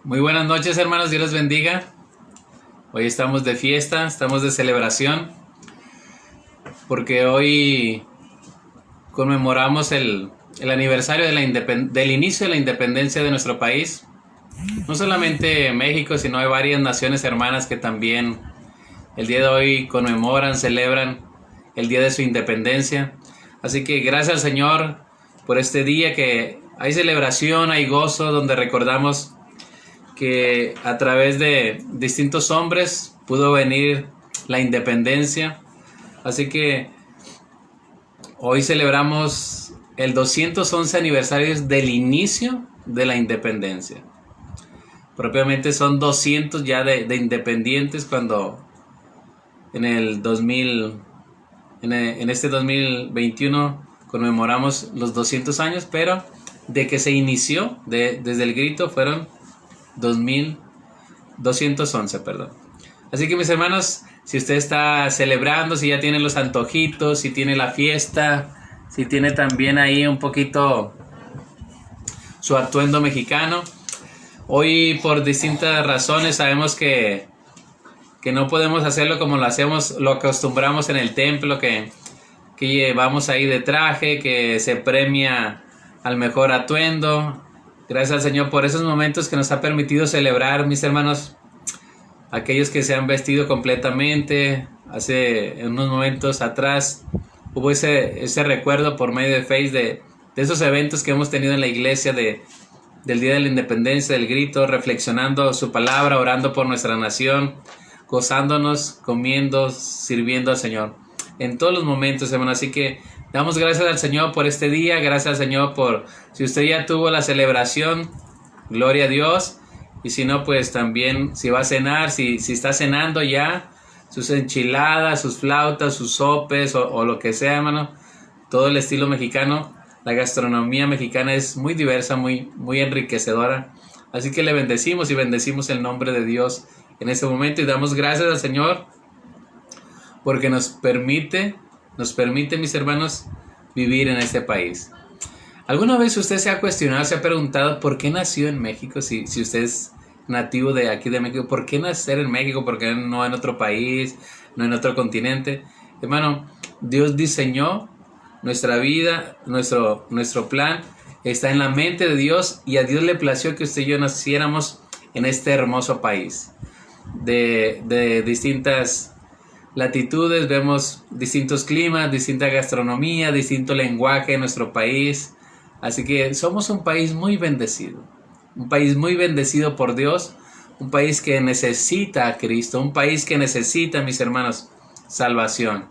Muy buenas noches, hermanos, Dios les bendiga. Hoy estamos de fiesta, estamos de celebración, porque hoy conmemoramos el aniversario de del inicio de la independencia de nuestro país. No solamente México, sino hay varias naciones hermanas que también el día de hoy conmemoran, celebran el día de su independencia. Así que gracias al Señor por este día, que hay celebración, hay gozo, donde recordamos que a través de distintos hombres pudo venir la independencia. Así que hoy celebramos el 211 aniversario del inicio de la independencia. Propiamente son 200 ya de independientes, cuando en el 2000, en este 2021 conmemoramos los 200 años, pero de que se inició, desde el grito, fueron 2211, perdón. Así que, mis hermanos, si usted está celebrando, si ya tiene los antojitos, si tiene la fiesta, si tiene también ahí un poquito su atuendo mexicano, hoy por distintas razones sabemos que no podemos hacerlo como lo hacemos, lo acostumbramos en el templo, que llevamos ahí de traje, que se premia al mejor atuendo. Gracias al Señor por esos momentos que nos ha permitido celebrar, mis hermanos, aquellos que se han vestido completamente. Hace unos momentos atrás hubo ese recuerdo por medio de Facebook de esos eventos que hemos tenido en la iglesia del Día de la Independencia, del grito, reflexionando su palabra, orando por nuestra nación, gozándonos, comiendo, sirviendo al Señor en todos los momentos, hermano. Así que damos gracias al Señor por este día, gracias al Señor por, si usted ya tuvo la celebración, gloria a Dios. Y si no, pues también, si va a cenar, si está cenando ya, sus enchiladas, sus flautas, sus sopes o lo que sea, hermano, todo el estilo mexicano. La gastronomía mexicana es muy diversa, muy enriquecedora. Así que le bendecimos y bendecimos el nombre de Dios en este momento, y damos gracias al Señor porque nos permite, mis hermanos, vivir en este país. ¿Alguna vez usted se ha cuestionado, se ha preguntado por qué nació en México? Si usted es nativo de aquí de México, ¿por qué nacer en México? ¿Por qué no en otro país, no en otro continente? Hermano, Dios diseñó nuestra vida, nuestro plan está en la mente de Dios, y a Dios le plació que usted y yo naciéramos en este hermoso país. De distintas latitudes, vemos distintos climas, distinta gastronomía, distinto lenguaje en nuestro país. Así que somos un país muy bendecido por Dios, un país que necesita a Cristo, un país que necesita, mis hermanos, salvación.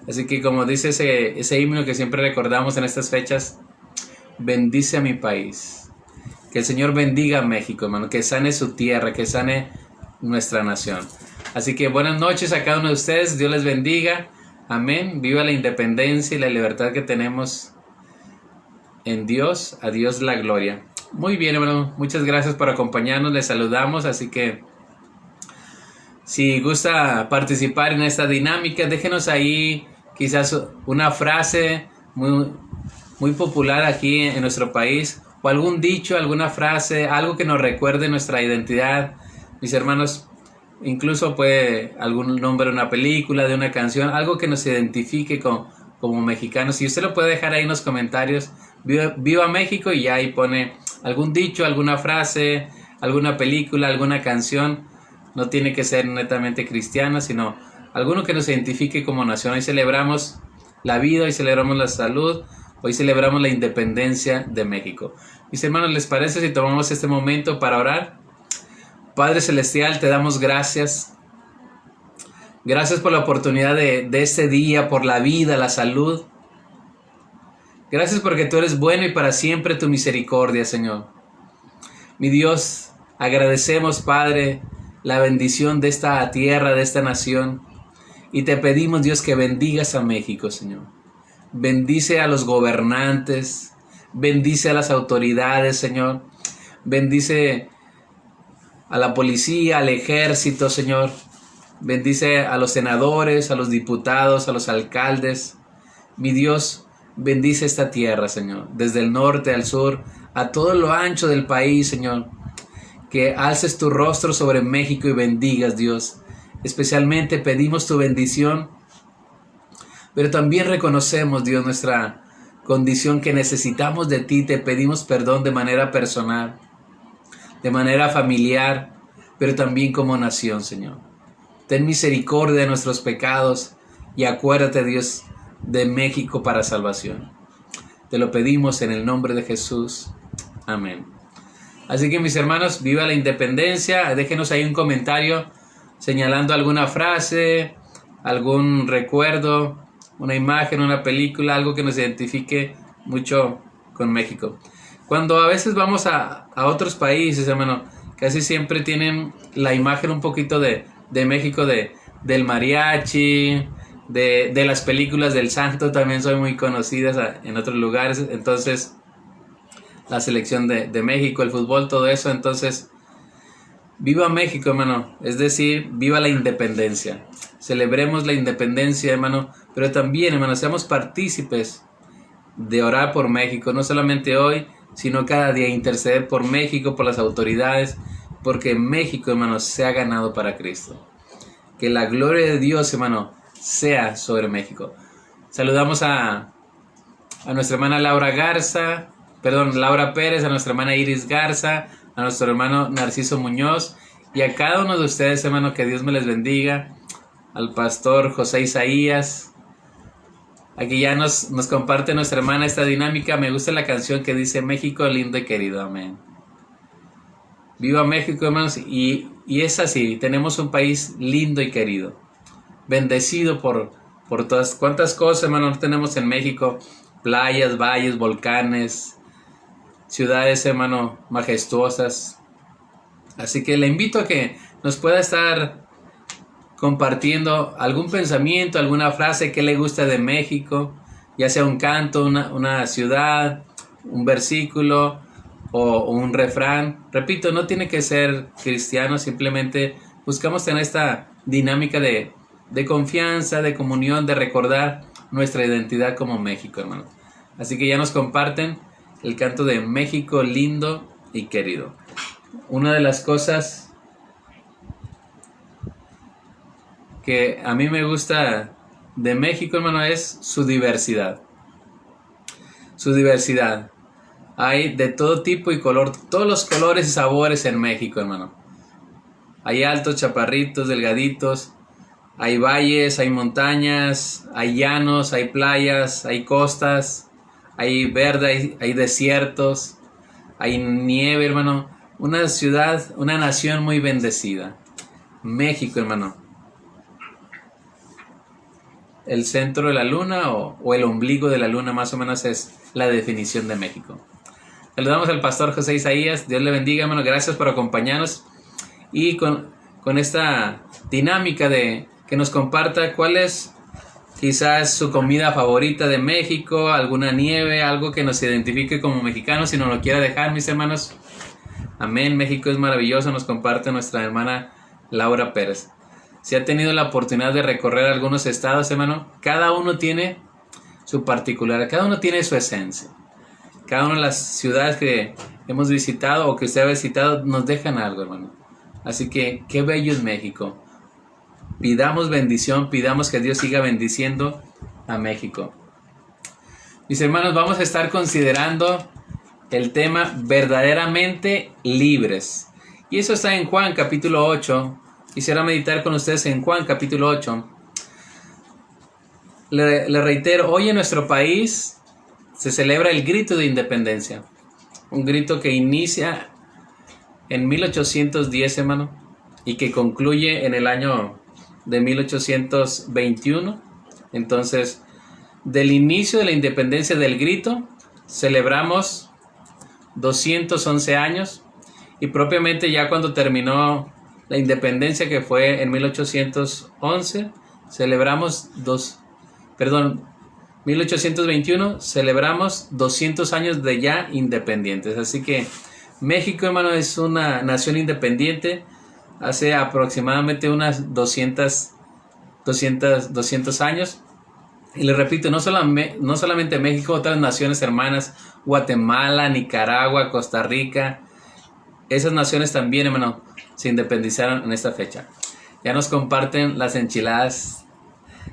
Así que, como dice ese himno que siempre recordamos en estas fechas, bendice a mi país. Que el Señor bendiga a México, hermano, que sane su tierra, que sane nuestra nación. Así que buenas noches a cada uno de ustedes, Dios les bendiga, amén. Viva la independencia y la libertad que tenemos en Dios, a Dios la gloria. Muy bien, hermano, muchas gracias por acompañarnos, les saludamos. Así que si gusta participar en esta dinámica, déjenos ahí quizás una frase muy popular aquí en nuestro país, o algún dicho, alguna frase, algo que nos recuerde nuestra identidad, mis hermanos. Incluso puede algún nombre de una película, de una canción, algo que nos identifique como mexicanos. Y usted lo puede dejar ahí en los comentarios. Viva México, y ya ahí pone algún dicho, alguna frase, alguna película, alguna canción. No tiene que ser netamente cristiana, sino alguno que nos identifique como nación. Hoy celebramos la vida, hoy celebramos la salud, hoy celebramos la independencia de México. Mis hermanos, ¿les parece si tomamos este momento para orar? Padre Celestial, te damos gracias. Gracias por la oportunidad de este día, por la vida, la salud. Gracias porque tú eres bueno y para siempre tu misericordia, Señor. Mi Dios, agradecemos, Padre, la bendición de esta tierra, de esta nación. Y te pedimos, Dios, que bendigas a México, Señor. Bendice a los gobernantes, bendice a las autoridades, Señor. Bendice a la policía, al ejército, Señor. Bendice a los senadores, a los diputados, a los alcaldes. Mi Dios, bendice esta tierra, Señor, desde el norte al sur, a todo lo ancho del país, Señor. que alces tu rostro sobre México y bendigas, Dios. Especialmente pedimos tu bendición, pero también reconocemos, Dios, nuestra condición, que necesitamos de ti. Te pedimos perdón de manera personal, de manera familiar, pero también como nación, Señor. Ten misericordia de nuestros pecados y acuérdate, Dios, de México para salvación. Te lo pedimos en el nombre de Jesús. Amén. Así que, mis hermanos, viva la independencia. Déjenos ahí un comentario señalando alguna frase, algún recuerdo, una imagen, una película, algo que nos identifique mucho con México. Cuando a veces vamos a otros países, hermano, casi siempre tienen la imagen un poquito de México, del mariachi, de las películas del Santo, también son muy conocidas en otros lugares. Entonces, la selección de México, el fútbol, todo eso. Entonces, viva México, hermano. Es decir, viva la independencia. Celebremos la independencia, hermano. Pero también, hermano, seamos partícipes de orar por México. No solamente hoy, sino cada día. Interceder por México, por las autoridades. Porque México, hermano, se ha ganado para Cristo. Que la gloria de Dios, hermano, sea sobre México. Saludamos a nuestra hermana Laura Pérez, a nuestra hermana Iris Garza, a nuestro hermano Narciso Muñoz y a cada uno de ustedes, hermano, que Dios me les bendiga. Al pastor José Isaías. Aquí ya nos comparte nuestra hermana esta dinámica. Me gusta la canción que dice: México lindo y querido, amén. Viva México, hermanos, y es así. Tenemos un país lindo y querido, bendecido por todas cuantas cosas, hermanos, tenemos en México: playas, valles, volcanes, ciudades, hermano, majestuosas. Así que le invito a que nos pueda estar compartiendo algún pensamiento, alguna frase que le gusta de México, ya sea un canto, una ciudad, un versículo o un refrán. Repito, no tiene que ser cristiano, simplemente buscamos tener esta dinámica de confianza, de comunión, de recordar nuestra identidad como México, hermano. Así que ya nos comparten el canto de México lindo y querido. Una de las cosas que a mí me gusta de México, hermano, es su diversidad. Su diversidad. Hay de todo tipo y color, todos los colores y sabores en México, hermano. Hay altos, chaparritos, delgaditos. Hay valles, hay montañas, hay llanos, hay playas, hay costas, hay verde, hay desiertos, hay nieve, hermano. Una ciudad, una nación muy bendecida. México, hermano. El centro de la luna o el ombligo de la luna, más o menos es la definición de México. Saludamos al pastor José Isaías. Dios le bendiga, hermano. Gracias por acompañarnos. Y con esta dinámica de que nos comparta cuál es quizás su comida favorita de México, alguna nieve, algo que nos identifique como mexicanos, si nos lo quiera dejar, mis hermanos. Amén. México es maravilloso, nos comparte nuestra hermana Laura Pérez. Si ha tenido la oportunidad de recorrer algunos estados, hermano, cada uno tiene su particular, cada uno tiene su esencia. Cada una de las ciudades que hemos visitado o que usted ha visitado nos dejan algo, hermano. Así que qué bello es México. Pidamos bendición, pidamos que Dios siga bendiciendo a México. Mis hermanos, vamos a estar considerando el tema verdaderamente libres. Y eso está en Juan capítulo 8. Quisiera meditar con ustedes en Juan capítulo 8. Le reitero, hoy en nuestro país se celebra el grito de independencia. Un grito que inicia en 1810, hermano, y que concluye en el año de 1821. Entonces, del inicio de la independencia del grito, celebramos 211 años, y propiamente ya cuando terminó la independencia, que fue en 1811, celebramos 1821, celebramos 200 años de ya independientes. Así que México, hermano, es una nación independiente hace aproximadamente unas 200 años. Y les repito, no solamente México, otras naciones hermanas, Guatemala, Nicaragua, Costa Rica, esas naciones también, hermano, se independizaron en esta fecha. Ya nos comparten las enchiladas.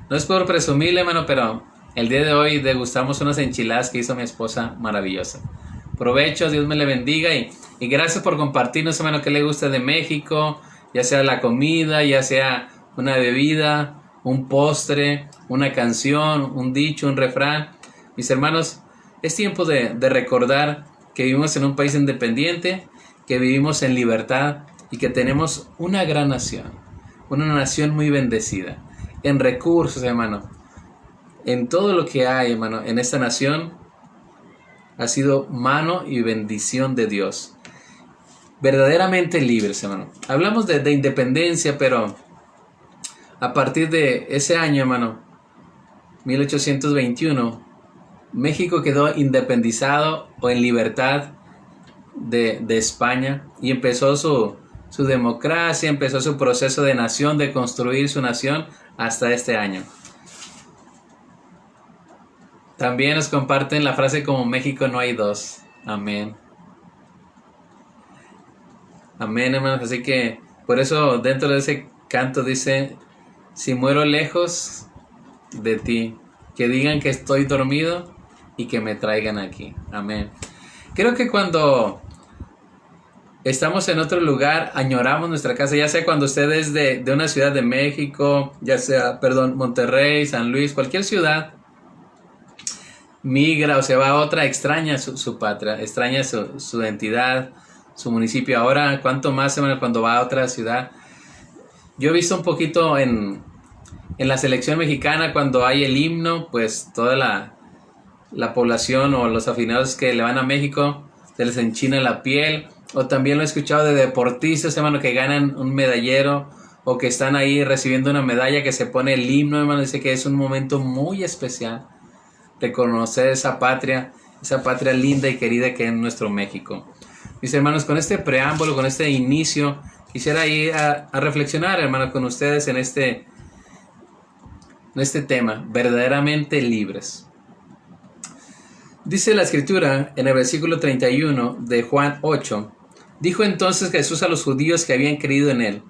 No es por presumirle, hermano, pero el día de hoy degustamos unas enchiladas que hizo mi esposa, maravillosa. Provecho, Dios me le bendiga y gracias por compartirnos, hermano, qué le gusta de México, ya sea la comida, ya sea una bebida, un postre, una canción, un dicho, un refrán. Mis hermanos, es tiempo de recordar que vivimos en un país independiente, que vivimos en libertad y que tenemos una gran nación, una nación muy bendecida, en recursos, hermano, en todo lo que hay, hermano, en esta nación ha sido mano y bendición de Dios. Verdaderamente libres, hermano. Hablamos de independencia, pero a partir de ese año, hermano, 1821, México quedó independizado o en libertad de España y empezó su democracia, empezó su proceso de nación, de construir su nación hasta este año. También nos comparten la frase como México no hay dos. Amén. Amén, hermanos. Así que por eso dentro de ese canto dice, si muero lejos de ti, que digan que estoy dormido y que me traigan aquí. Amén. Creo que cuando estamos en otro lugar, añoramos nuestra casa, ya sea cuando usted es de una ciudad de México, ya sea, Monterrey, San Luis, cualquier ciudad, migra o se va a otra, extraña su patria, extraña su entidad, su municipio. Ahora, ¿cuánto más, hermano, cuando va a otra ciudad? Yo he visto un poquito en la selección mexicana, cuando hay el himno, pues toda la población o los aficionados que le van a México, se les enchina la piel. O también lo he escuchado de deportistas, hermano, que ganan un medallero o que están ahí recibiendo una medalla, que se pone el himno, hermano. Dice que es un momento muy especial reconocer esa patria linda y querida que es nuestro México. Mis hermanos, con este preámbulo, con este inicio, quisiera ir a reflexionar, hermano, con ustedes en este tema, verdaderamente libres. Dice la Escritura en el versículo 31 de Juan 8, dijo entonces Jesús a los judíos que habían creído en él,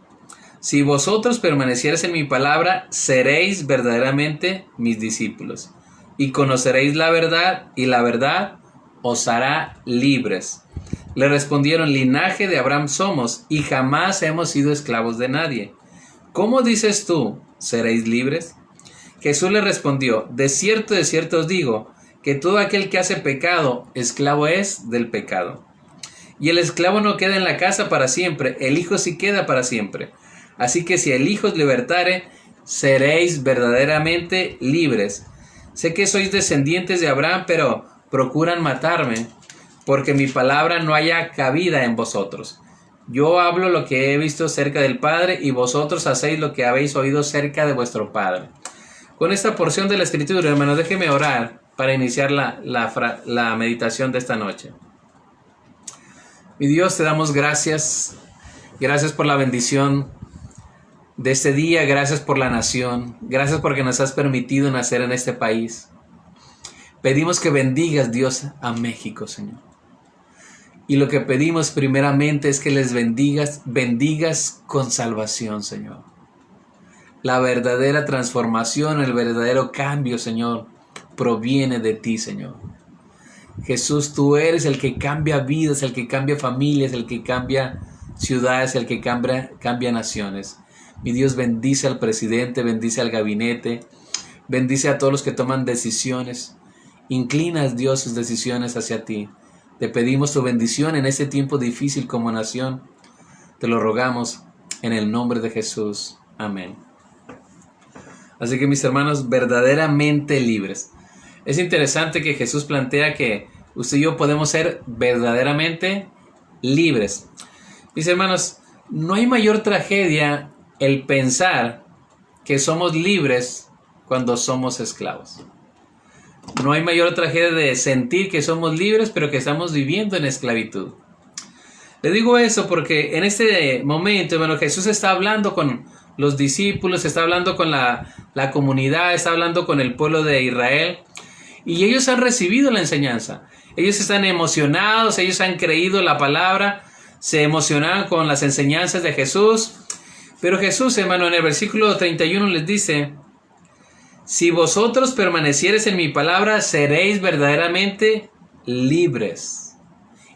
si vosotros permaneciereis en mi palabra, seréis verdaderamente mis discípulos, y conoceréis la verdad, y la verdad os hará libres. Le respondieron, linaje de Abraham somos, y jamás hemos sido esclavos de nadie. ¿Cómo dices tú, seréis libres? Jesús le respondió, de cierto os digo, que todo aquel que hace pecado, esclavo es del pecado. Y el esclavo no queda en la casa para siempre, el Hijo sí queda para siempre. Así que si el Hijo os libertare, seréis verdaderamente libres. Sé que sois descendientes de Abraham, pero procuran matarme, porque mi palabra no haya cabida en vosotros. Yo hablo lo que he visto cerca del Padre, y vosotros hacéis lo que habéis oído cerca de vuestro Padre. Con esta porción de la Escritura, hermanos, déjeme orar para iniciar la meditación de esta noche. Mi Dios, te damos gracias. Gracias por la bendición de este día. Gracias por la nación. Gracias porque nos has permitido nacer en este país. Pedimos que bendigas, Dios, a México, Señor. Y lo que pedimos primeramente es que les bendigas con salvación, Señor. La verdadera transformación, el verdadero cambio, Señor, proviene de ti, Señor. Jesús, tú eres el que cambia vidas, el que cambia familias, el que cambia ciudades, el que cambia naciones. Mi Dios, bendice al presidente, bendice al gabinete, bendice a todos los que toman decisiones. Inclinas, Dios, sus decisiones hacia ti. Te pedimos tu bendición en este tiempo difícil como nación. Te lo rogamos en el nombre de Jesús. Amén. Así que, mis hermanos, verdaderamente libres. Es interesante que Jesús plantea que usted y yo podemos ser verdaderamente libres. Mis hermanos, no hay mayor tragedia el pensar que somos libres cuando somos esclavos. No hay mayor tragedia de sentir que somos libres, pero que estamos viviendo en esclavitud. Le digo eso porque en este momento, hermano, Jesús está hablando con los discípulos, está hablando con la comunidad, está hablando con el pueblo de Israel. Y ellos han recibido la enseñanza. Ellos están emocionados, ellos han creído la palabra. se emocionaban con las enseñanzas de Jesús. Pero Jesús, hermano, en el versículo 31 les dice: si vosotros permaneciereis en mi palabra, seréis verdaderamente libres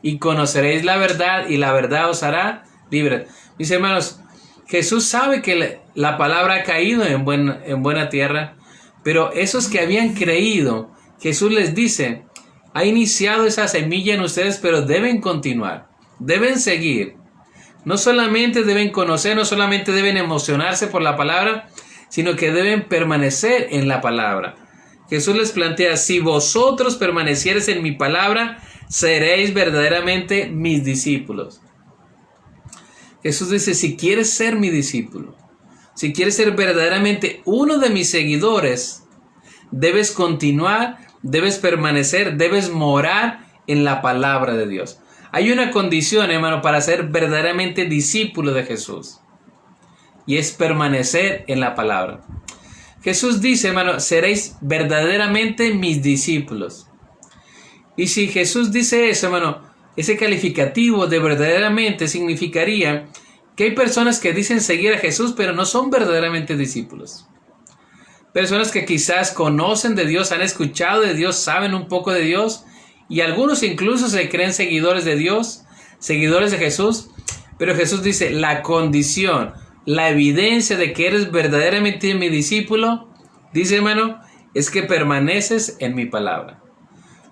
y conoceréis la verdad, y la verdad os hará libres. Mis hermanos, Jesús sabe que la palabra ha caído en buena tierra, pero esos que habían creído, Jesús les dice: ha iniciado esa semilla en ustedes, pero deben continuar, deben seguir. No solamente deben conocer, no solamente deben emocionarse por la palabra, sino que deben permanecer en la palabra. Jesús les plantea: si vosotros permaneciereis en mi palabra, seréis verdaderamente mis discípulos. Jesús dice: si quieres ser mi discípulo, si quieres ser verdaderamente uno de mis seguidores, debes continuar, debes permanecer, debes morar en la palabra de Dios. Hay una condición, hermano, para ser verdaderamente discípulo de Jesús, y es permanecer en la palabra. Jesús dice, hermano: seréis verdaderamente mis discípulos. Y si Jesús dice eso, hermano, ese calificativo de verdaderamente significaría que hay personas que dicen seguir a Jesús, pero no son verdaderamente discípulos. Personas que quizás conocen de Dios, han escuchado de Dios, saben un poco de Dios, y algunos incluso se creen seguidores de Dios, seguidores de Jesús. Pero Jesús dice: la condición, la evidencia de que eres verdaderamente mi discípulo, dice, hermano, es que permaneces en mi palabra.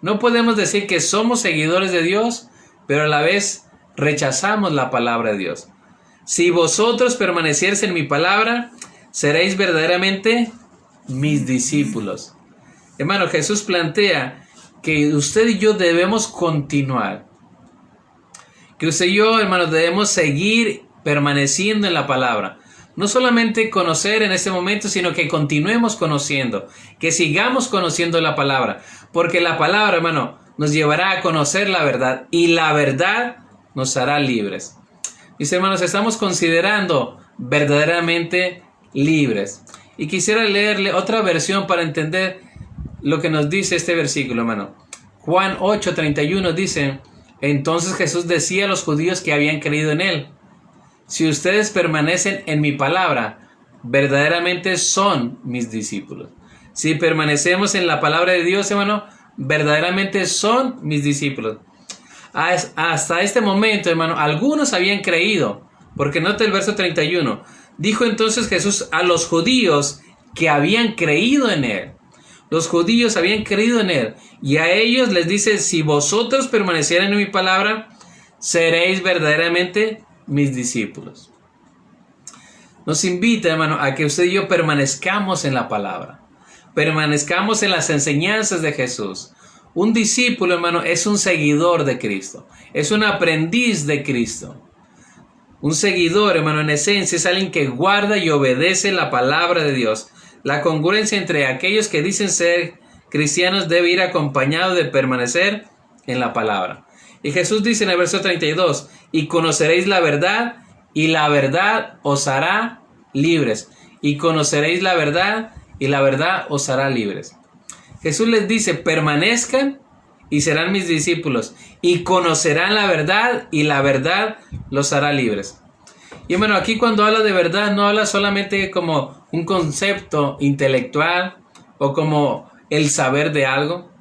No podemos decir que somos seguidores de Dios, pero a la vez rechazamos la palabra de Dios. Si vosotros permaneciereis en mi palabra, seréis verdaderamente mis discípulos. Hermano, Jesús plantea que usted y yo debemos continuar. Que usted y yo, hermano, debemos seguir permaneciendo en la palabra. No solamente conocer en este momento, sino que continuemos conociendo. Que sigamos conociendo la palabra. Porque la palabra, hermano, nos llevará a conocer la verdad. Y la verdad nos hará libres. Mis hermanos, estamos considerando verdaderamente libres. Y quisiera leerle otra versión para entender lo que nos dice este versículo, hermano. Juan 8:31 dice: entonces Jesús decía a los judíos que habían creído en él: si ustedes permanecen en mi palabra, verdaderamente son mis discípulos. Si permanecemos en la palabra de Dios, hermano, verdaderamente son mis discípulos. Hasta este momento, hermano, algunos habían creído, porque nota el verso 31. Dijo entonces Jesús a los judíos que habían creído en él. Los judíos habían creído en él, y a ellos les dice: si vosotros permanecieran en mi palabra, seréis verdaderamente mis discípulos. Nos invita, hermano, a que usted y yo permanezcamos en la palabra, permanezcamos en las enseñanzas de Jesús. Un discípulo, hermano, es un seguidor de Cristo, es un aprendiz de Cristo. Un seguidor, hermano, en esencia es alguien que guarda y obedece la palabra de Dios. La congruencia entre aquellos que dicen ser cristianos debe ir acompañado de permanecer en la palabra. Y Jesús dice en el verso 32: y conoceréis la verdad, y la verdad os hará libres. Y conoceréis la verdad, y la verdad os hará libres. Jesús les dice: permanezcan y serán mis discípulos, y conocerán la verdad, y la verdad los hará libres. Y bueno, aquí cuando habla de verdad, no habla solamente como un concepto intelectual o como el saber de algo,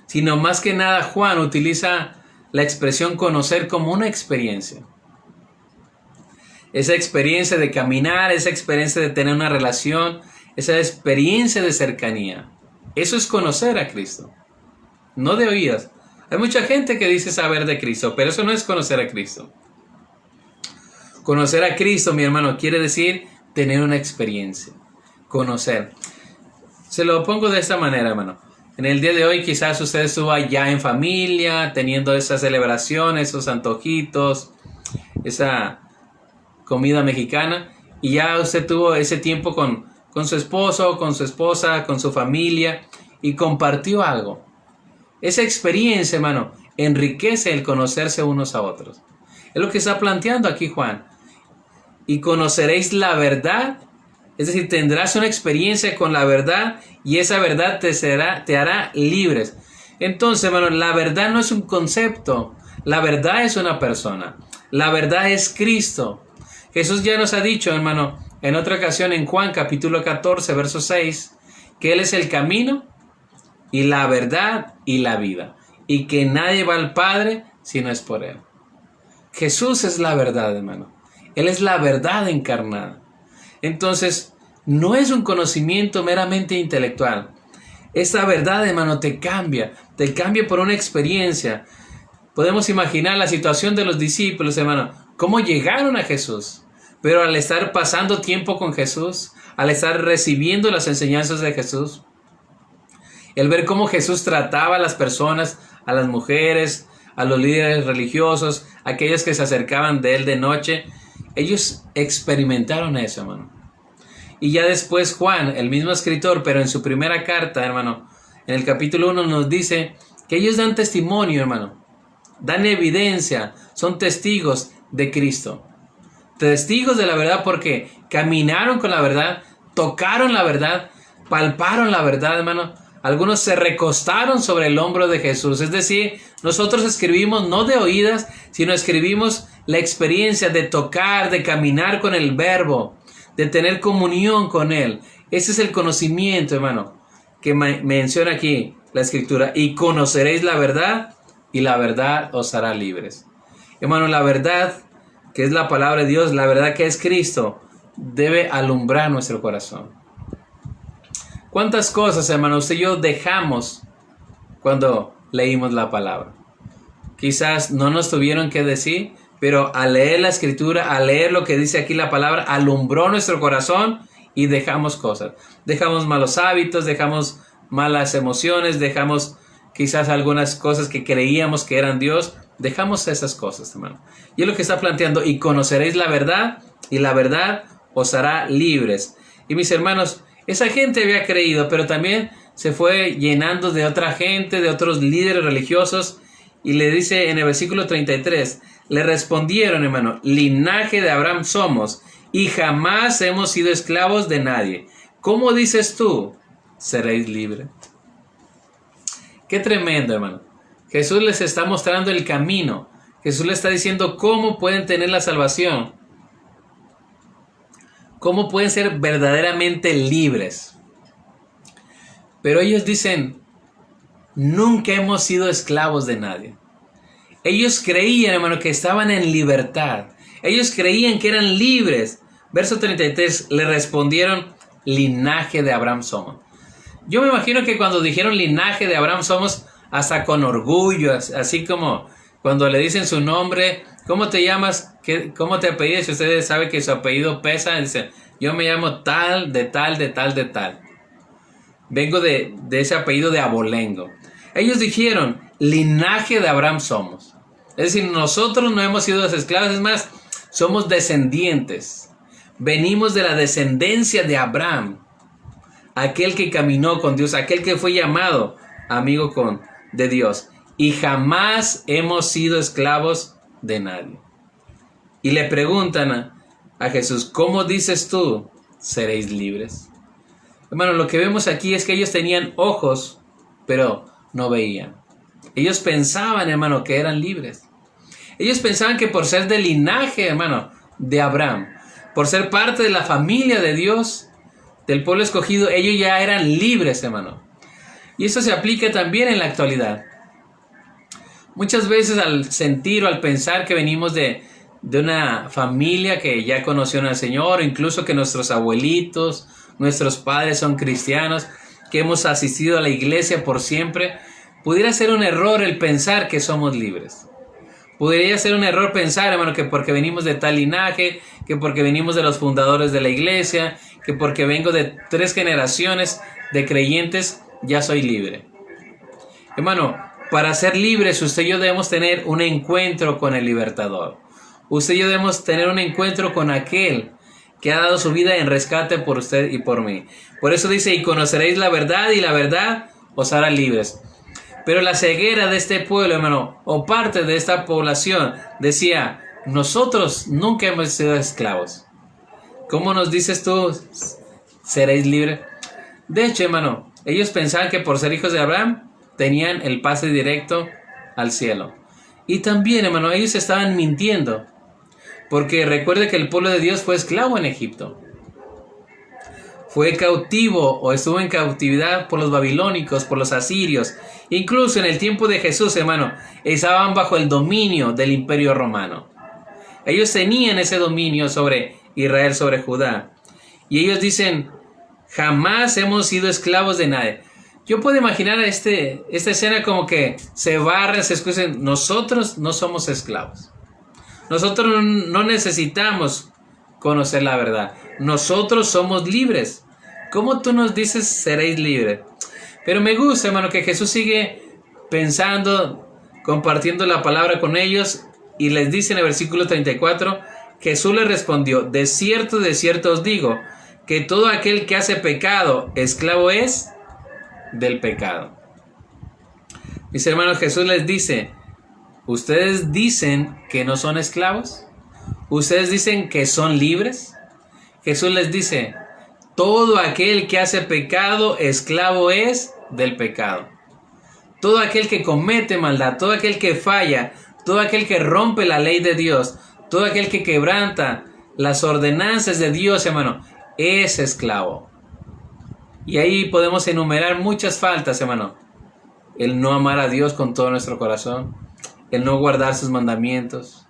sino más que nada Juan utiliza la expresión conocer como una experiencia. Esa experiencia de caminar, esa experiencia de tener una relación, esa experiencia de cercanía. Eso es conocer a Cristo, no de oídas. Hay mucha gente que dice saber de Cristo, pero eso no es conocer a Cristo. Conocer a Cristo, mi hermano, quiere decir tener una experiencia, conocer. Se lo pongo de esta manera, hermano. En el día de hoy quizás usted estuvo allá en familia, teniendo esa celebración, esos antojitos, esa comida mexicana, y ya usted tuvo ese tiempo con su esposo, con su esposa, con su familia, y compartió algo. Esa experiencia, hermano, enriquece el conocerse unos a otros. Es lo que está planteando aquí Juan. Y conoceréis la verdad, es decir, tendrás una experiencia con la verdad, y esa verdad te hará libres. Entonces, hermano, la verdad no es un concepto, La verdad es una persona. La verdad es Cristo. Jesús ya nos ha dicho, hermano, en otra ocasión en Juan capítulo 14, verso 6, que Él es el camino y la verdad y la vida, y que nadie va al Padre si no es por Él. Jesús es la verdad, hermano. Él es la verdad encarnada. Entonces, no es un conocimiento meramente intelectual. Esta verdad, hermano, te cambia por una experiencia. Podemos imaginar la situación de los discípulos, hermano, cómo llegaron a Jesús. Pero al estar pasando tiempo con Jesús, al estar recibiendo las enseñanzas de Jesús, el ver cómo Jesús trataba a las personas, a las mujeres, a los líderes religiosos, aquellos que se acercaban de Él de noche, ellos experimentaron eso, hermano. Y ya después Juan, el mismo escritor, pero en su primera carta, hermano, en el capítulo 1 nos dice que ellos dan testimonio, hermano. Dan evidencia, son testigos de Cristo. Testigos de la verdad porque caminaron con la verdad, tocaron la verdad, palparon la verdad, hermano. Algunos se recostaron sobre el hombro de Jesús. Es decir, nosotros escribimos no de oídas, sino escribimos la experiencia de tocar, de caminar con el Verbo, de tener comunión con Él. Ese es el conocimiento, hermano, que menciona aquí la Escritura. Y conoceréis la verdad, y la verdad os hará libres. Hermano, la verdad, que es la palabra de Dios, la verdad que es Cristo, debe alumbrar nuestro corazón. ¿Cuántas cosas, hermano, usted y yo dejamos cuando leímos la palabra? Quizás no nos tuvieron que decir, pero al leer la Escritura, al leer lo que dice aquí la palabra, alumbró nuestro corazón y dejamos cosas. Dejamos malos hábitos, dejamos malas emociones, dejamos quizás algunas cosas que creíamos que eran Dios. Dejamos esas cosas, hermano. Y es lo que está planteando, y conoceréis la verdad, y la verdad os hará libres. Y mis hermanos, esa gente había creído, pero también se fue llenando de otra gente, de otros líderes religiosos, y le dice en el versículo 33, le respondieron, hermano, linaje de Abraham somos, y jamás hemos sido esclavos de nadie. ¿Cómo dices tú, seréis libres? Qué tremendo, hermano. Jesús les está mostrando el camino. Jesús les está diciendo cómo pueden tener la salvación. Cómo pueden ser verdaderamente libres. Pero ellos dicen, nunca hemos sido esclavos de nadie. Ellos creían, hermano, que estaban en libertad. Ellos creían que eran libres. Verso 33, le respondieron, linaje de Abraham somos. Yo me imagino que cuando dijeron linaje de Abraham somos, hasta con orgullo, así como cuando le dicen su nombre, ¿cómo te llamas? ¿Cómo te apellidas? Si ustedes saben que su apellido pesa, dicen, yo me llamo tal, de tal, de tal, de tal. Vengo de ese apellido de abolengo. Ellos dijeron, linaje de Abraham somos. Es decir, nosotros no hemos sido esclavos, es más, somos descendientes. Venimos de la descendencia de Abraham, aquel que caminó con Dios, aquel que fue llamado amigo de Dios. Y jamás hemos sido esclavos de nadie. Y le preguntan a Jesús, ¿cómo dices tú, seréis libres? Hermano, lo que vemos aquí es que ellos tenían ojos, pero no veían. Ellos pensaban, hermano, que eran libres. Ellos pensaban que por ser del linaje, hermano, de Abraham, por ser parte de la familia de Dios, del pueblo escogido, ellos ya eran libres, hermano. Y eso se aplica también en la actualidad. Muchas veces al sentir o al pensar que venimos de una familia que ya conoció al Señor, incluso que nuestros abuelitos, nuestros padres son cristianos, que hemos asistido a la iglesia por siempre, pudiera ser un error el pensar que somos libres. Podría ser un error pensar, hermano, que porque venimos de tal linaje, que porque venimos de los fundadores de la iglesia, que porque vengo de 3 generaciones de creyentes, ya soy libre. Hermano, para ser libres, usted y yo debemos tener un encuentro con el libertador. Usted y yo debemos tener un encuentro con aquel que ha dado su vida en rescate por usted y por mí. Por eso dice, y conoceréis la verdad, y la verdad os hará libres. Pero la ceguera de este pueblo, hermano, o parte de esta población, decía, nosotros nunca hemos sido esclavos. ¿Cómo nos dices tú, seréis libres? De hecho, hermano, ellos pensaban que por ser hijos de Abraham, tenían el pase directo al cielo. Y también, hermano, ellos estaban mintiendo. Porque recuerde que el pueblo de Dios fue esclavo en Egipto. Fue cautivo o estuvo en cautividad por los babilónicos, por los asirios. Incluso en el tiempo de Jesús, hermano, estaban bajo el dominio del imperio romano. Ellos tenían ese dominio sobre Israel, sobre Judá. Y ellos dicen, jamás hemos sido esclavos de nadie. Yo puedo imaginar esta escena como que se barren, se excusen. Nosotros no somos esclavos. Nosotros no necesitamos conocer la verdad. Nosotros somos libres. ¿Cómo tú nos dices seréis libres? Pero me gusta, hermano, que Jesús sigue pensando, compartiendo la palabra con ellos. Y les dice en el versículo 34, Jesús les respondió, de cierto os digo, que todo aquel que hace pecado, esclavo es del pecado. Mis hermanos, Jesús les dice, ¿ustedes dicen que no son esclavos? ¿Ustedes dicen que son libres? Jesús les dice, todo aquel que hace pecado, esclavo es del pecado. Todo aquel que comete maldad, todo aquel que falla, todo aquel que rompe la ley de Dios, todo aquel que quebranta las ordenanzas de Dios, hermano, es esclavo. Y ahí podemos enumerar muchas faltas, hermano. El no amar a Dios con todo nuestro corazón, el no guardar sus mandamientos,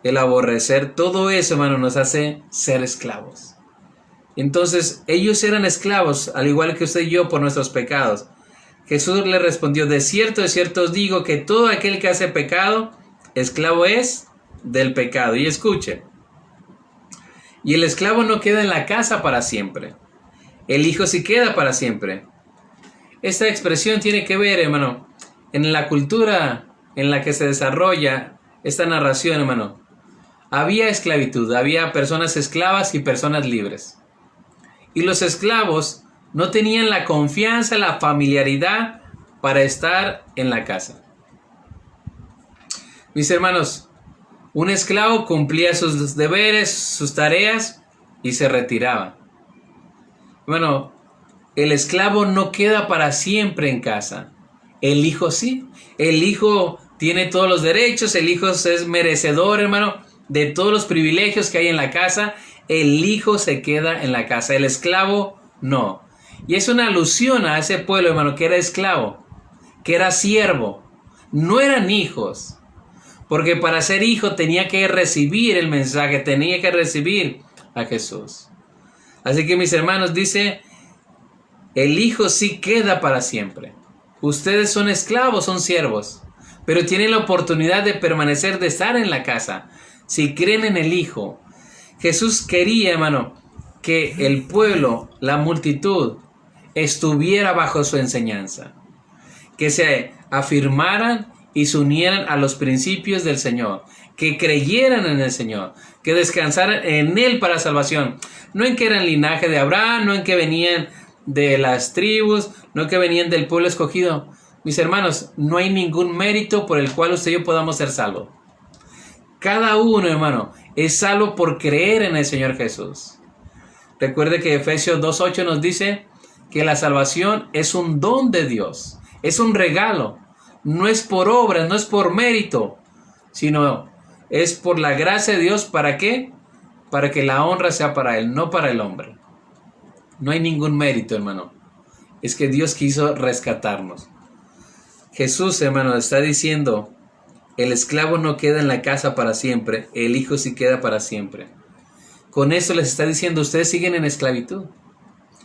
el aborrecer, todo eso, hermano, nos hace ser esclavos. Entonces, ellos eran esclavos, al igual que usted y yo, por nuestros pecados. Jesús le respondió, de cierto os digo que todo aquel que hace pecado, esclavo es del pecado. Y escuche, y el esclavo no queda en la casa para siempre, el hijo sí queda para siempre. Esta expresión tiene que ver, hermano, en la cultura en la que se desarrolla esta narración, hermano. Había esclavitud, había personas esclavas y personas libres. Y los esclavos no tenían la confianza, la familiaridad para estar en la casa. Mis hermanos, un esclavo cumplía sus deberes, sus tareas y se retiraba. Bueno, el esclavo no queda para siempre en casa. El hijo sí. El hijo tiene todos los derechos, el hijo es merecedor, hermano, de todos los privilegios que hay en la casa. El hijo se queda en la casa, el esclavo no. Y es una alusión a ese pueblo, hermano, que era esclavo, que era siervo. No eran hijos, porque para ser hijo tenía que recibir el mensaje, tenía que recibir a Jesús. Así que, mis hermanos, dice, el hijo sí queda para siempre. Ustedes son esclavos, son siervos, pero tienen la oportunidad de permanecer, de estar en la casa, si creen en el hijo. Jesús quería, hermano, que el pueblo, la multitud, estuviera bajo su enseñanza, que se afirmaran y se unieran a los principios del Señor, que creyeran en el Señor, que descansaran en Él para salvación, no en que eran linaje de Abraham, no en que venían de las tribus, no que venían del pueblo escogido. Mis hermanos, no hay ningún mérito por el cual usted y yo podamos ser salvos. Cada uno, hermano, es salvo por creer en el Señor Jesús. Recuerde que Efesios 2:8 nos dice que la salvación es un don de Dios, es un regalo, no es por obras, no es por mérito, sino es por la gracia de Dios. ¿Para qué? Para que la honra sea para Él, no para el hombre. No hay ningún mérito, hermano. Es que Dios quiso rescatarnos. Jesús, hermano, está diciendo, el esclavo no queda en la casa para siempre, el hijo sí queda para siempre. Con eso les está diciendo, ustedes siguen en esclavitud.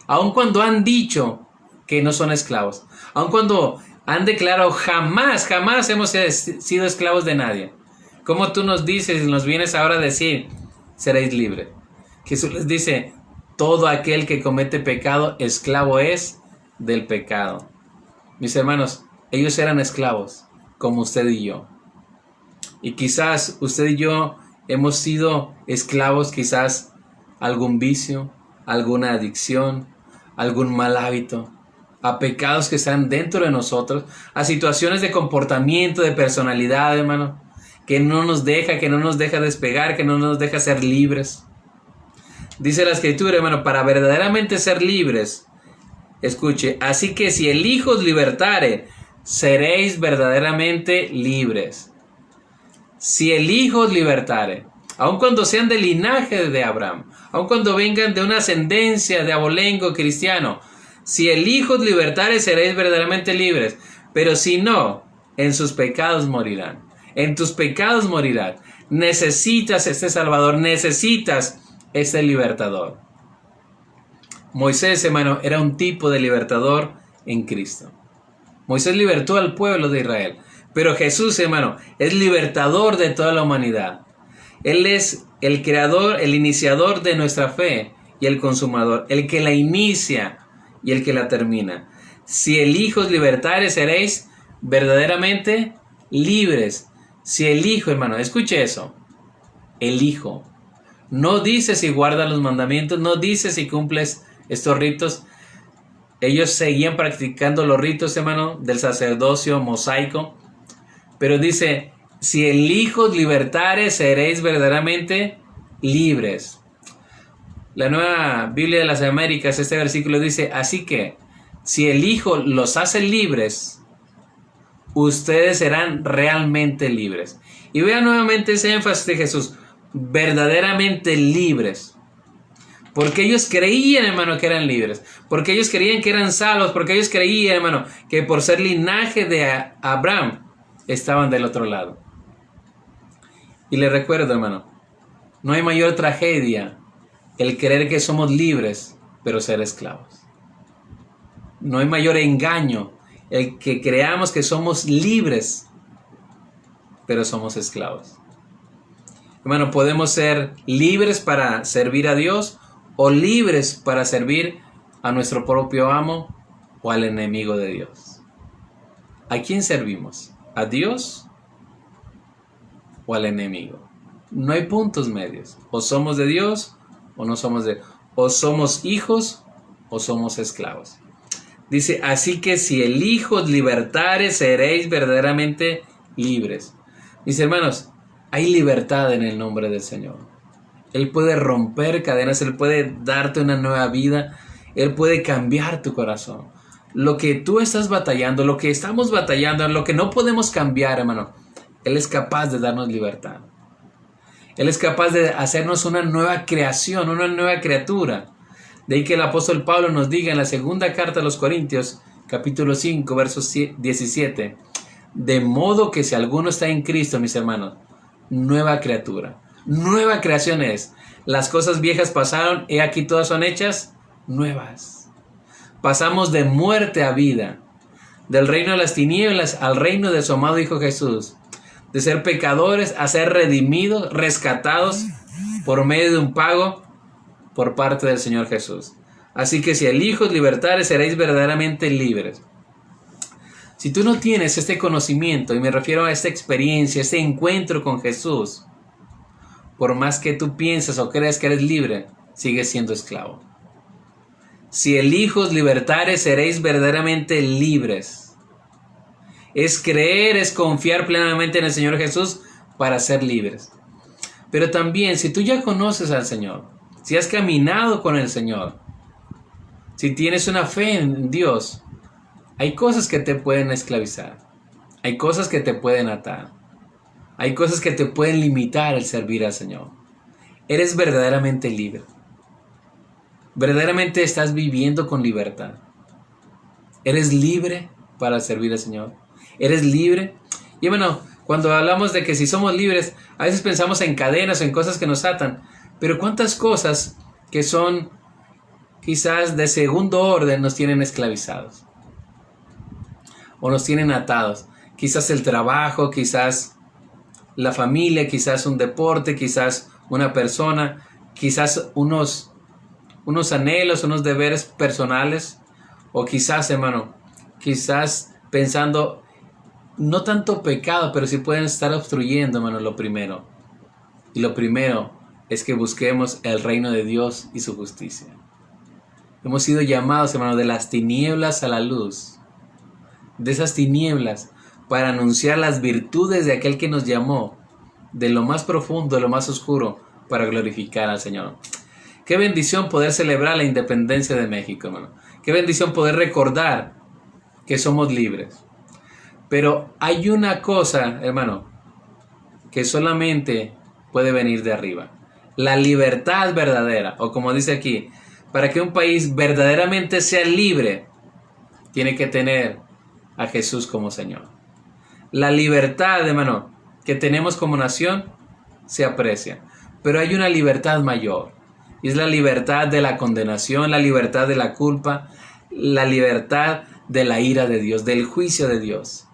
Aun cuando han dicho que no son esclavos. Aun cuando han declarado, jamás hemos sido esclavos de nadie. Como tú nos dices y nos vienes ahora a decir, seréis libres. Jesús les dice, todo aquel que comete pecado, esclavo es del pecado. Mis hermanos, ellos eran esclavos, como usted y yo. Y quizás usted y yo hemos sido esclavos, quizás a algún vicio, alguna adicción, algún mal hábito, a pecados que están dentro de nosotros, a situaciones de comportamiento, de personalidad, hermano, que no nos deja despegar, que no nos deja ser libres. Dice la Escritura, hermano, para verdaderamente ser libres, escuche, así que si el Hijo os libertare, seréis verdaderamente libres. si el Hijo os libertare, aun cuando sean del linaje de Abraham, aun cuando vengan de una ascendencia de abolengo cristiano, si el Hijo os libertare, seréis verdaderamente libres. Pero si no, en sus pecados morirán. En tus pecados morirán. Necesitas este Salvador, necesitas este libertador. Moisés, hermano, era un tipo de libertador en Cristo. Moisés libertó al pueblo de Israel. Pero Jesús, hermano, es libertador de toda la humanidad. Él es el creador, el iniciador de nuestra fe y el consumador, el que la inicia y el que la termina. Si el Hijo os libertare, seréis verdaderamente libres. Si el Hijo, hermano, escuche eso, el Hijo, no dice si guardas los mandamientos, no dice si cumples estos ritos. Ellos seguían practicando los ritos, hermano, del sacerdocio mosaico, pero dice, si el Hijo os libertare, seréis verdaderamente libres. La Nueva Biblia de las Américas, este versículo dice, así que, si el Hijo los hace libres, ustedes serán realmente libres. Y vean nuevamente ese énfasis de Jesús, verdaderamente libres. Porque ellos creían, hermano, que eran libres. Porque ellos creían que eran salvos. Porque ellos creían, hermano, que por ser linaje de Abraham, estaban del otro lado. Y les recuerdo, hermano, no hay mayor tragedia el creer que somos libres, pero ser esclavos. No hay mayor engaño el que creamos que somos libres, pero somos esclavos. Hermano, podemos ser libres para servir a Dios o libres para servir a nuestro propio amo o al enemigo de Dios. ¿A quién servimos? ¿A Dios o al enemigo? No hay puntos medios. O somos de Dios o no somos de Dios. O somos hijos o somos esclavos. Dice, así que si el Hijo os libertare, seréis verdaderamente libres. Mis hermanos, hay libertad en el nombre del Señor. Él puede romper cadenas, Él puede darte una nueva vida, Él puede cambiar tu corazón. Lo que tú estás batallando, lo que estamos batallando, lo que no podemos cambiar, hermano, Él es capaz de darnos libertad. Él es capaz de hacernos una nueva creación, una nueva criatura. De ahí que el apóstol Pablo nos diga en la segunda carta a los Corintios, capítulo 5, verso 17, de modo que si alguno está en Cristo, mis hermanos, nueva criatura, nueva creación es. Las cosas viejas pasaron, he aquí todas son hechas nuevas. Pasamos de muerte a vida, del reino de las tinieblas al reino de su amado Hijo Jesús, de ser pecadores a ser redimidos, rescatados por medio de un pago por parte del Señor Jesús. Así que si el Hijo os libertare, seréis verdaderamente libres. Si tú no tienes este conocimiento, y me refiero a esta experiencia, este encuentro con Jesús, por más que tú pienses o creas que eres libre, sigues siendo esclavo. Si el Hijo os libertare, seréis verdaderamente libres. Es creer, es confiar plenamente en el Señor Jesús para ser libres. Pero también, si tú ya conoces al Señor, si has caminado con el Señor, si tienes una fe en Dios, hay cosas que te pueden esclavizar, hay cosas que te pueden atar, hay cosas que te pueden limitar el servir al Señor. Eres verdaderamente libre. Verdaderamente estás viviendo con libertad. Eres libre para servir al Señor. Eres libre. Y bueno, cuando hablamos de que si somos libres, a veces pensamos en cadenas o en cosas que nos atan. Pero cuántas cosas que son quizás de segundo orden nos tienen esclavizados. O nos tienen atados. Quizás el trabajo, quizás la familia, quizás un deporte, quizás una persona, quizás unos anhelos, unos deberes personales. O quizás, hermano, quizás pensando, no tanto pecado, pero sí pueden estar obstruyendo, hermano, lo primero. Y lo primero es que busquemos el reino de Dios y su justicia. Hemos sido llamados, hermano, de las tinieblas a la luz. De esas tinieblas para anunciar las virtudes de aquel que nos llamó de lo más profundo, de lo más oscuro, para glorificar al Señor. Qué bendición poder celebrar la independencia de México, hermano. Qué bendición poder recordar que somos libres. Pero hay una cosa, hermano, que solamente puede venir de arriba. La libertad verdadera, o como dice aquí, para que un país verdaderamente sea libre, tiene que tener a Jesús como Señor. La libertad, hermano, que tenemos como nación se aprecia, pero hay una libertad mayor, y es la libertad de la condenación, la libertad de la culpa, la libertad de la ira de Dios, del juicio de Dios.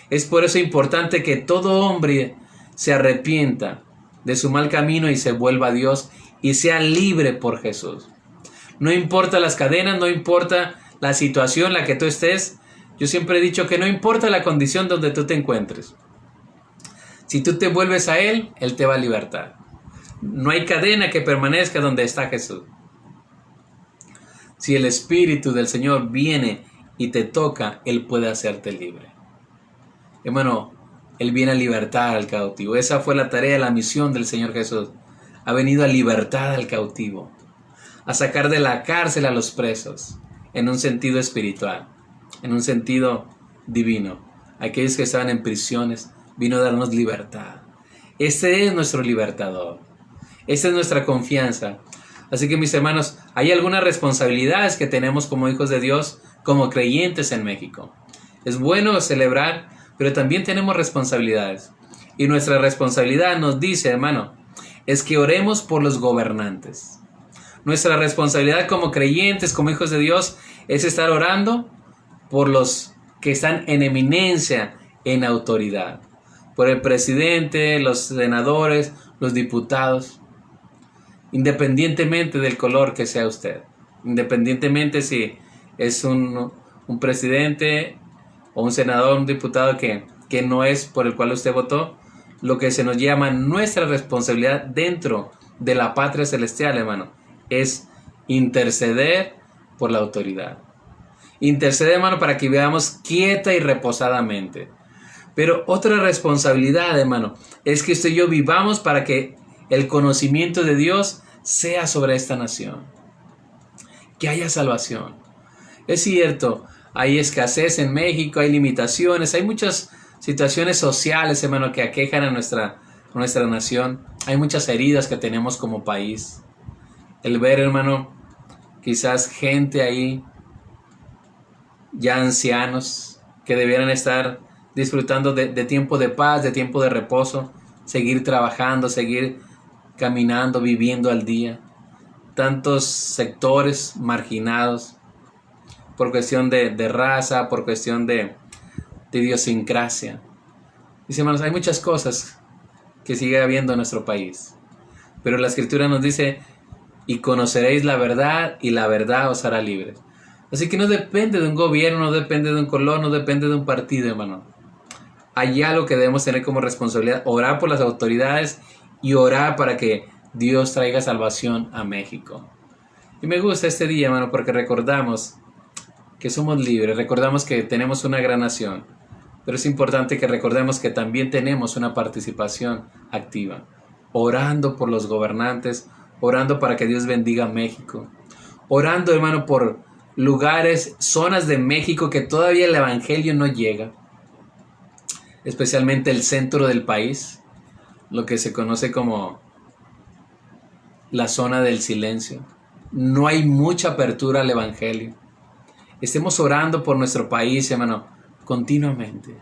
Es por eso importante que todo hombre se arrepienta de su mal camino y se vuelva a Dios y sea libre por Jesús. No importa las cadenas, no importa la situación en la que tú estés. Yo siempre he dicho que no importa la condición donde tú te encuentres. Si tú te vuelves a Él, Él te va a libertar. No hay cadena que permanezca donde está Jesús. Si el Espíritu del Señor viene y te toca, Él puede hacerte libre. Hermano, Él viene a libertar al cautivo. Esa fue la tarea, la misión del Señor Jesús. Ha venido a libertar al cautivo, a sacar de la cárcel a los presos, en un sentido espiritual, en un sentido divino. Aquellos que estaban en prisiones, vino a darnos libertad. Este es nuestro libertador. Esta es nuestra confianza. Así que, mis hermanos, hay algunas responsabilidades que tenemos como hijos de Dios, como creyentes en México. Es bueno celebrar, pero también tenemos responsabilidades. Y nuestra responsabilidad nos dice, hermano, es que oremos por los gobernantes. Nuestra responsabilidad como creyentes, como hijos de Dios, es estar orando por los que están en eminencia, en autoridad. Por el presidente, los senadores, los diputados. Independientemente del color que sea usted. Independientemente si es un presidente o un senador, un diputado que no es por el cual usted votó. Lo que se nos llama nuestra responsabilidad dentro de la patria celestial, hermano, es interceder por la autoridad. Interceder, hermano, para que veamos quieta y reposadamente. Pero otra responsabilidad, hermano, es que usted y yo vivamos para que el conocimiento de Dios sea sobre esta nación. Que haya salvación. Es cierto, hay escasez en México, hay limitaciones, hay muchas situaciones sociales, hermano, que aquejan a nuestra nación. Hay muchas heridas que tenemos como país. El ver, hermano, quizás gente ahí, ya ancianos, que debieran estar disfrutando de tiempo de paz, de tiempo de reposo, seguir trabajando, seguir caminando, viviendo al día. Tantos sectores marginados por cuestión de raza, por cuestión de idiosincrasia. Dice, hermanos, hay muchas cosas que sigue habiendo en nuestro país, pero la Escritura nos dice, y conoceréis la verdad, y la verdad os hará libres. Así que no depende de un gobierno, no depende de un color, no depende de un partido, hermano. Hay algo que debemos tener como responsabilidad, orar por las autoridades y orar para que Dios traiga salvación a México. Y me gusta este día, hermano, porque recordamos que somos libres, recordamos que tenemos una gran nación, pero es importante que recordemos que también tenemos una participación activa, orando por los gobernantes, orando para que Dios bendiga a México, orando, hermano, por lugares, zonas de México que todavía el evangelio no llega, especialmente el centro del país, lo que se conoce como la zona del silencio. No hay mucha apertura al evangelio. Estemos orando por nuestro país, hermano, continuamente.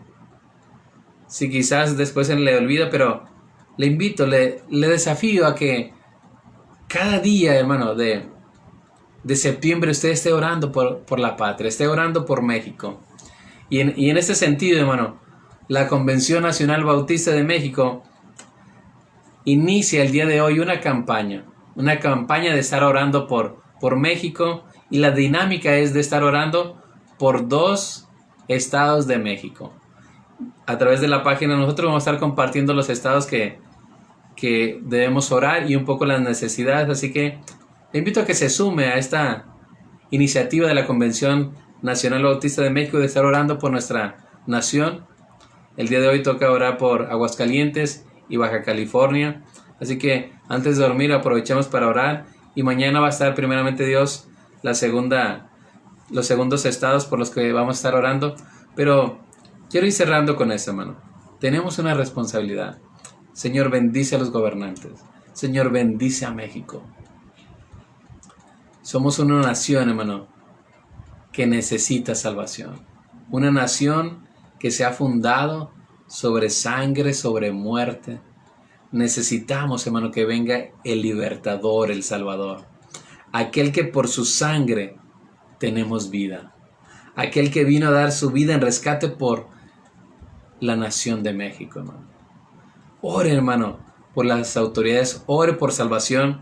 Si quizás después se le olvida, pero le invito, le desafío a que cada día, hermano, de septiembre usted esté orando por la patria, esté orando por México. Y en este sentido, hermano, la Convención Nacional Bautista de México inicia el día de hoy una campaña de estar orando por México, y la dinámica es de estar orando por 2 estados de México. A través de la página nosotros vamos a estar compartiendo los estados que debemos orar y un poco las necesidades, así que le invito a que se sume a esta iniciativa de la Convención Nacional Bautista de México de estar orando por nuestra nación. El día de hoy toca orar por Aguascalientes y Baja California, así que antes de dormir aprovechemos para orar, y mañana va a estar primeramente Dios los segundos estados por los que vamos a estar orando. Pero quiero ir cerrando con eso, hermano. Tenemos una responsabilidad. Señor, bendice a los gobernantes. Señor, bendice a México. Somos una nación, hermano, que necesita salvación. Una nación que se ha fundado sobre sangre, sobre muerte. Necesitamos, hermano, que venga el libertador, el salvador. Aquel que por su sangre tenemos vida. Aquel que vino a dar su vida en rescate por la nación de México, hermano. Ore, hermano, por las autoridades. Ore por salvación.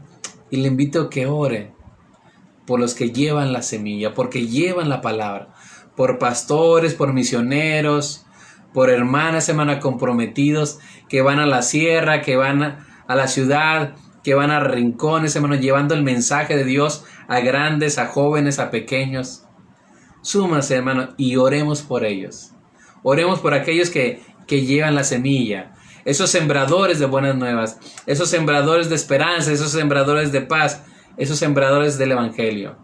Y le invito a que ore por los que llevan la semilla, porque llevan la palabra. Por pastores, por misioneros, por hermanas, hermanas, comprometidos, que van a la sierra, que van a la ciudad, que van a rincones, hermanos, llevando el mensaje de Dios a grandes, a jóvenes, a pequeños. Súmase, hermano, y oremos por ellos. Oremos por aquellos que llevan la semilla, esos sembradores de buenas nuevas, esos sembradores de esperanza, esos sembradores de paz, esos sembradores del evangelio.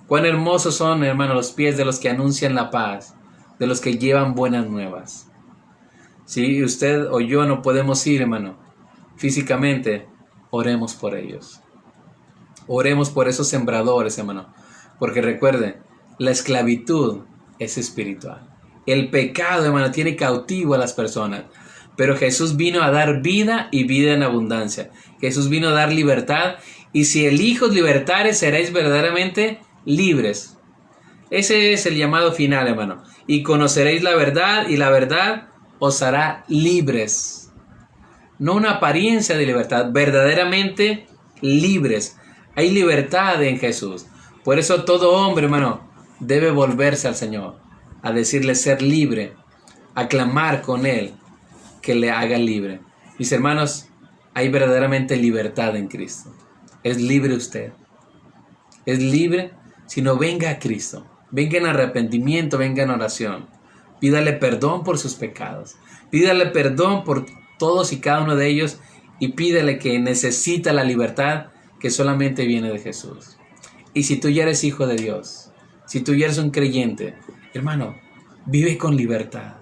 Cuán hermosos son, hermano, los pies de los que anuncian la paz, de los que llevan buenas nuevas. Si usted o yo no podemos ir, hermano, físicamente, oremos por ellos. Oremos por esos sembradores, hermano. Porque recuerde, la esclavitud es espiritual. El pecado, hermano, tiene cautivo a las personas. Pero Jesús vino a dar vida y vida en abundancia. Jesús vino a dar libertad. Y si el Hijo os libertare, seréis verdaderamente libres. Ese es el llamado final, hermano. Y conoceréis la verdad, y la verdad os hará libres. No una apariencia de libertad, verdaderamente libres. Hay libertad en Jesús. Por eso todo hombre, hermano, debe volverse al Señor, a decirle ser libre, a clamar con Él que le haga libre. Mis hermanos, hay verdaderamente libertad en Cristo. Es libre usted. Es libre, sino venga a Cristo. Venga en arrepentimiento, venga en oración. Pídale perdón por sus pecados. Pídale perdón por todos y cada uno de ellos y pídale que necesita la libertad que solamente viene de Jesús. Y si tú ya eres hijo de Dios, si tú ya eres un creyente, hermano, vive con libertad.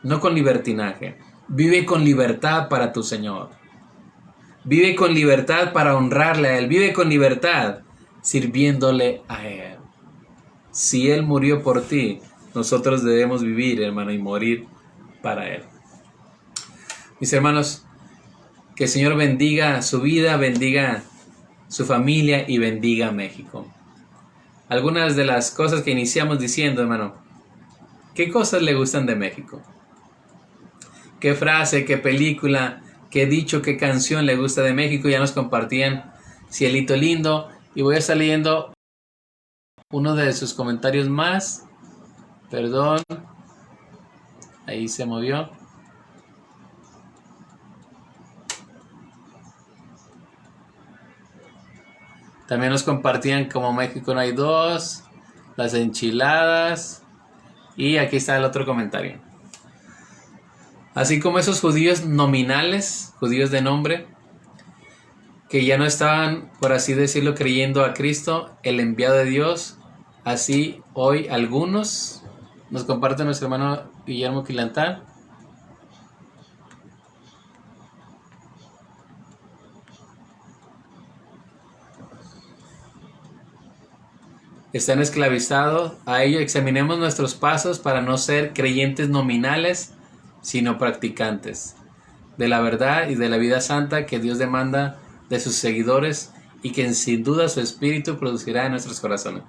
No con libertinaje. Vive con libertad para tu Señor. Vive con libertad para honrarle a Él. Vive con libertad sirviéndole a Él. Si Él murió por ti, nosotros debemos vivir, hermano, y morir para Él. Mis hermanos, que el Señor bendiga su vida, bendiga su familia y bendiga a México. Algunas de las cosas que iniciamos diciendo, hermano, ¿qué cosas le gustan de México? ¿Qué frase, qué película, qué dicho, qué canción le gusta de México? Ya nos compartían Cielito Lindo. Y voy a estar leyendo uno de sus comentarios más. Perdón. Ahí se movió. También nos compartían como México no hay dos, las enchiladas. Y aquí está el otro comentario. Así como esos judíos nominales, judíos de nombre, que ya no estaban, por así decirlo, creyendo a Cristo, el enviado de Dios, así hoy algunos, nos comparte nuestro hermano Guillermo Quilantán, están esclavizados. A ello examinemos nuestros pasos para no ser creyentes nominales, sino practicantes de la verdad y de la vida santa que Dios demanda de sus seguidores y que sin duda su espíritu producirá en nuestros corazones.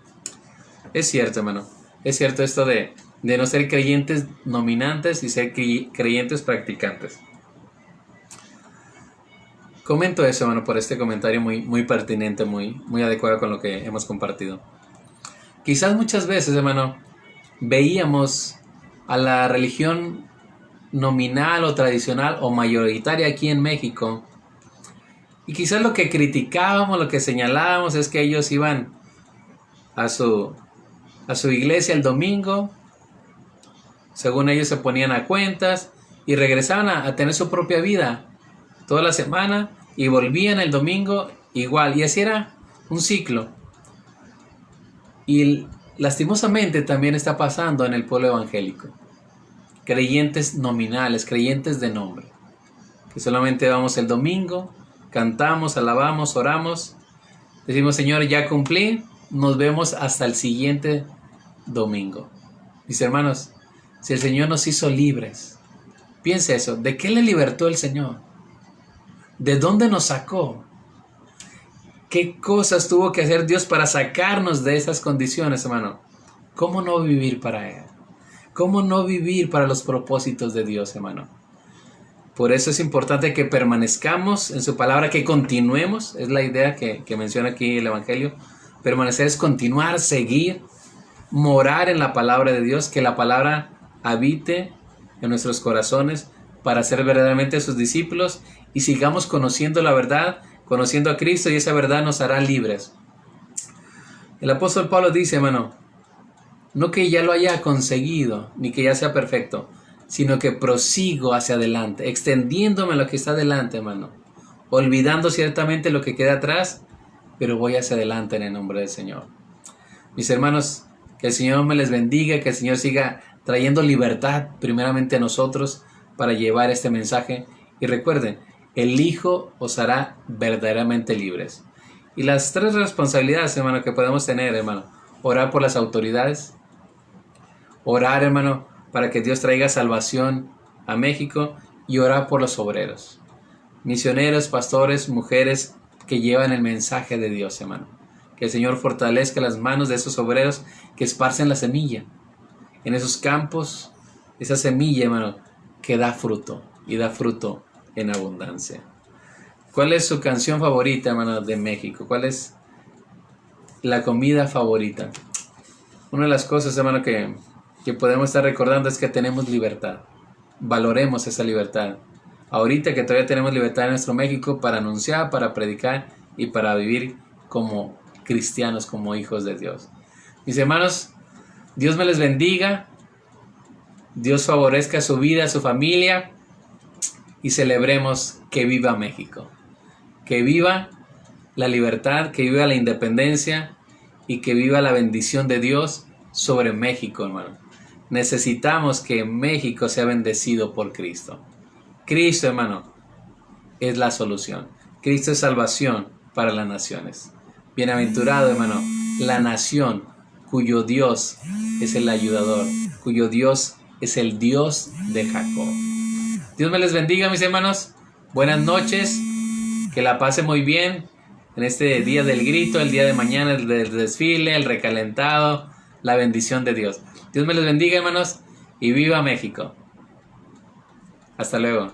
Es cierto, hermano, es cierto esto de no ser creyentes nominantes y ser creyentes practicantes. Comento eso, hermano, por este comentario muy pertinente, muy adecuado con lo que hemos compartido. Quizás muchas veces, hermano, veíamos a la religión nominal o tradicional o mayoritaria aquí en México, y quizás lo que criticábamos, lo que señalábamos es que ellos iban a su iglesia el domingo, según ellos se ponían a cuentas y regresaban a tener su propia vida toda la semana y volvían el domingo igual, y así era un ciclo. Y lastimosamente también está pasando en el pueblo evangélico. Creyentes nominales, creyentes de nombre, que solamente vamos el domingo, cantamos, alabamos, oramos, decimos, Señor, ya cumplí, nos vemos hasta el siguiente domingo. Mis hermanos, si el Señor nos hizo libres, piense eso, ¿de qué le libertó el Señor? ¿De dónde nos sacó? ¿Qué cosas tuvo que hacer Dios para sacarnos de esas condiciones, hermano? ¿Cómo no vivir para Él? ¿Cómo no vivir para los propósitos de Dios, hermano? Por eso es importante que permanezcamos en su palabra, que continuemos, es la idea que menciona aquí el Evangelio. Permanecer es continuar, seguir, morar en la palabra de Dios, que la palabra habite en nuestros corazones para ser verdaderamente sus discípulos y sigamos conociendo la verdad, conociendo a Cristo, y esa verdad nos hará libres. El apóstol Pablo dice, hermano, no que ya lo haya conseguido, ni que ya sea perfecto, sino que prosigo hacia adelante, extendiéndome a lo que está adelante, hermano, olvidando ciertamente lo que queda atrás, pero voy hacia adelante en el nombre del Señor. Mis hermanos, que el Señor me les bendiga, que el Señor siga trayendo libertad primeramente a nosotros para llevar este mensaje. Y recuerden, el Hijo os hará verdaderamente libres. Y las 3 responsabilidades, hermano, que podemos tener, hermano: orar por las autoridades, orar, hermano, para que Dios traiga salvación a México, y orar por los obreros, misioneros, pastores, mujeres que llevan el mensaje de Dios, hermano. Que el Señor fortalezca las manos de esos obreros que esparcen la semilla en esos campos, esa semilla, hermano, que da fruto, y da fruto en abundancia. ¿Cuál es su canción favorita, hermano, de México? ¿Cuál es la comida favorita? Una de las cosas, hermano, que podemos estar recordando es que tenemos libertad. Valoremos esa libertad. Ahorita que todavía tenemos libertad en nuestro México para anunciar, para predicar y para vivir como cristianos, como hijos de Dios. Mis hermanos, Dios me les bendiga. Dios favorezca su vida, su familia, y celebremos que viva México. Que viva la libertad, que viva la independencia y que viva la bendición de Dios sobre México, hermano. Necesitamos que México sea bendecido por Cristo. Cristo, hermano, es la solución. Cristo es salvación para las naciones. Bienaventurado, hermano, la nación cuyo Dios es el ayudador, cuyo Dios es el Dios de Jacob. Dios me les bendiga, mis hermanos. Buenas noches. Que la pase muy bien en este día del grito, el día de mañana, el del desfile, el recalentado, la bendición de Dios. Dios me les bendiga, hermanos, y viva México. Hasta luego.